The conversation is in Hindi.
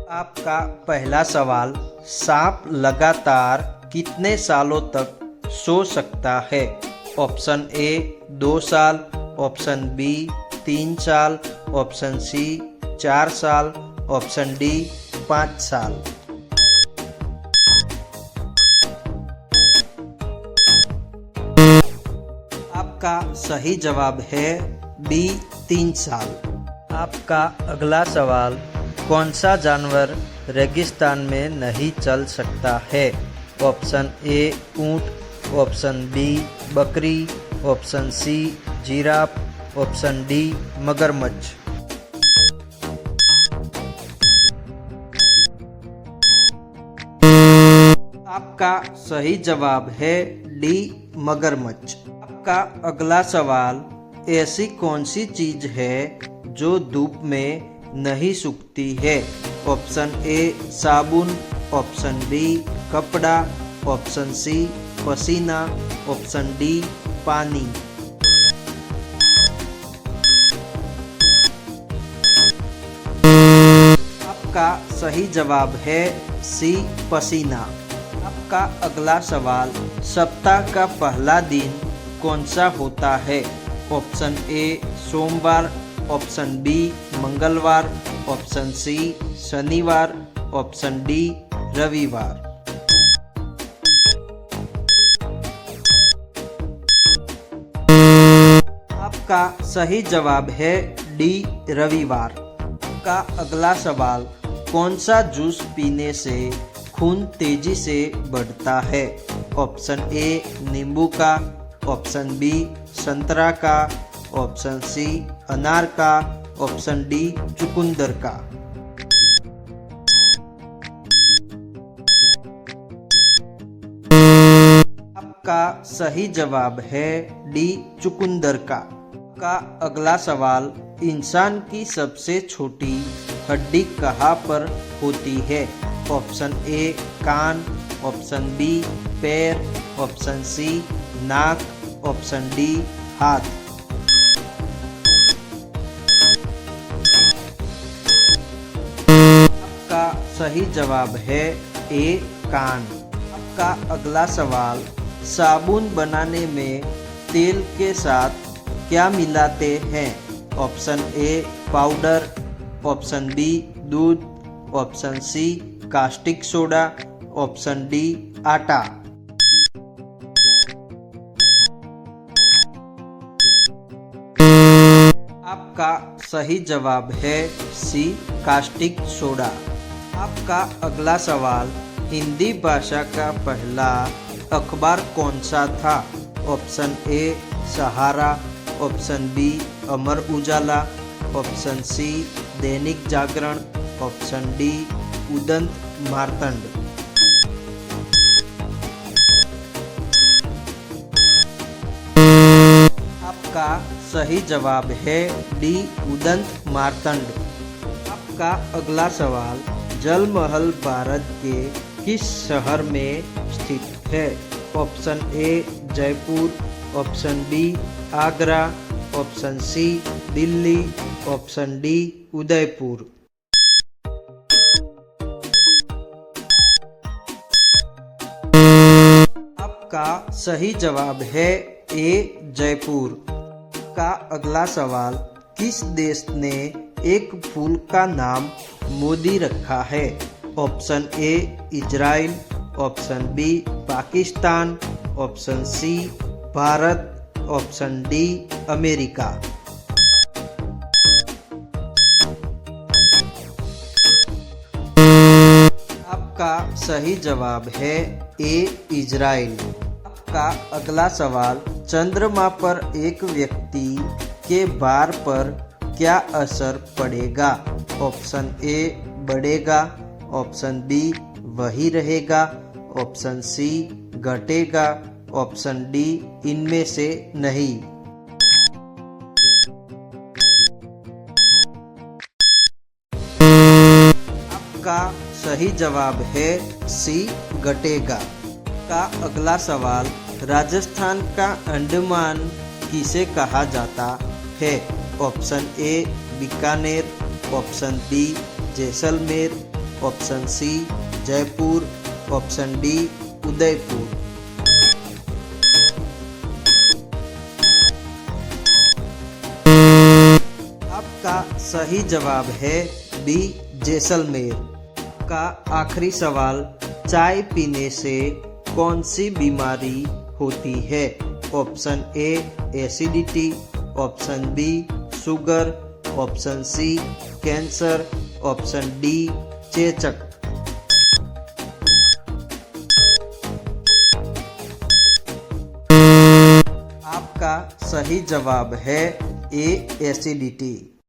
आपका पहला सवाल, सांप लगातार कितने सालों तक सो सकता है? ऑप्शन ए 2 साल, ऑप्शन बी 3 साल, ऑप्शन सी 4 साल, ऑप्शन डी 5 साल। आपका सही जवाब है बी 3 साल। आपका अगला सवाल, कौन सा जानवर रेगिस्तान में नहीं चल सकता है? ऑप्शन ए ऊंट, ऑप्शन बी बकरी, option C giraffe, option D मगरमच्छ। आपका सही जवाब है डी मगरमच्छ। आपका अगला सवाल, ऐसी कौन सी चीज है जो धूप में नहीं सूखती है? ऑप्शन ए साबुन, ऑप्शन बी कपड़ा, ऑप्शन सी पसीना, ऑप्शन डी पानी। आपका सही जवाब है सी पसीना। आपका अगला सवाल, सप्ताह का पहला दिन कौन सा होता है? ऑप्शन ए सोमवार, ऑप्शन बी मंगलवार, ऑप्शन सी शनिवार, ऑप्शन डी रविवार। आपका सही जवाब है डी रविवार। आपका अगला सवाल, कौन सा जूस पीने से खून तेजी से बढ़ता है? ऑप्शन ए नींबू का, ऑप्शन बी संतरा का, ऑप्शन सी अनार का, ऑप्शन डी चुकंदर का। आपका सही जवाब है डी चुकंदर का। आपका अगला सवाल, इंसान की सबसे छोटी हड्डी कहाँ पर होती है? ऑप्शन ए कान, ऑप्शन बी पैर, ऑप्शन सी नाक, ऑप्शन डी हाथ। आपका सही जवाब है ए कान। आपका अगला सवाल, साबुन बनाने में तेल के साथ क्या मिलाते हैं? Option A powder, option B दूध, option C caustic soda, option D आटा। आपका सही जवाब है सी कास्टिक सोडा। आपका अगला सवाल, हिंदी भाषा का पहला अखबार कौन सा था? Option A Sahara, option B Amar Ujala, option C Dainik Jagran, option D Udant Martand. आपका सही जवाब है डी उदंत मार्तंड। आपका अगला सवाल, जल महल भारत के किस शहर में स्थित है? Option A Jaipur, option B Agra, option C Delhi, option D Udaipur. आपका सही जवाब है ए जयपुर। का अगला सवाल, किस देश ने एक फूल का नाम मोदी रखा है? Option A Israel, option B Pakistan, option C Bharat, option D America. आपका सही जवाब है ए इजराइल। आपका अगला सवाल, चंद्रमा पर एक व्यक्ति के भार पर क्या असर पड़ेगा? ऑप्शन ए बढ़ेगा, ऑप्शन बी वही रहेगा, ऑप्शन सी घटेगा, ऑप्शन डी इनमें से नहीं। आपका सही जवाब है सी घटेगा। का अगला सवाल, राजस्थान का अंडमान किसे कहा जाता है? Option A Bikaner, option B Jaisalmer, option C Jaipur, option D Udaipur. आपका सही जवाब है बी जैसलमेर। का आखिरी सवाल, चाय पीने से कौन सी बीमारी होती है? Option A acidity, option B sugar, option C cancer, option D चेचक। आपका सही जवाब है ए एसिडिटी।